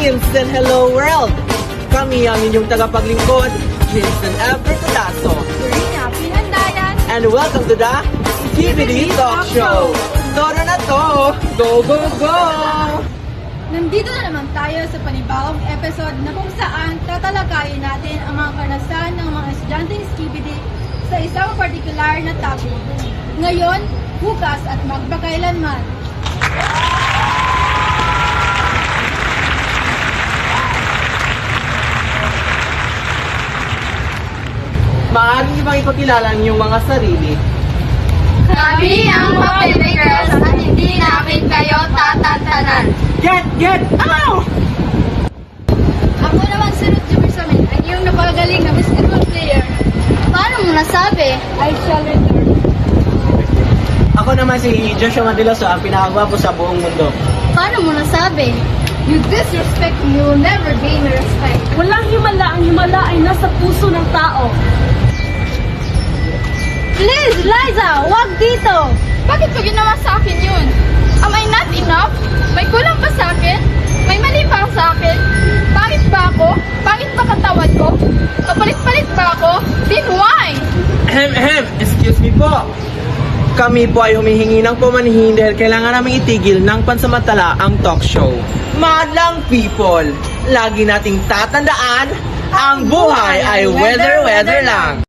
Instant Hello World! Kami ang inyong tagapaglingkod, Instant Effort Tadaso. Serena Pinandayan. And welcome to the TVD Talk Show! Toro na to! Go, go, go! Nandito na naman tayo sa panibagong episode na kung saan tatalakayin natin ang mga karanasan ng mga estudyanteng SKBD sa isang partikular na topic. Ngayon, bukas at magpakailanman. Maaari niyo bang ipakilala ang inyong mga sarili? Kami ang Papete Girls at hindi namin kayo tatantanan. Get! Ow! Ako naman si Ruth Jefferson, ang iyong napakagaling na basketball player. Paano mo nasabi? I shall return. Ako naman si Joshua Madiloso, ang pinakagwapo sa buong mundo. Paano mo nasabi? You disrespect me, you will never gain respect. Walang himala, ang himala ay nasa puso ng tao. Please, Liza, wag dito! Bakit mo ginawa sa akin yun? Am I not enough? May kulang pa sa akin? May mali pa sa akin? Pangit ba ako? Pangit ba katawad ko? Kapalit-palit ba ako? Then why? Excuse me po. Kami po ay humihingi ng pumanhin dahil kailangan namin itigil ng pansamantala ang talk show. Madlang people, lagi nating tatandaan, ang buhay ay weather lang.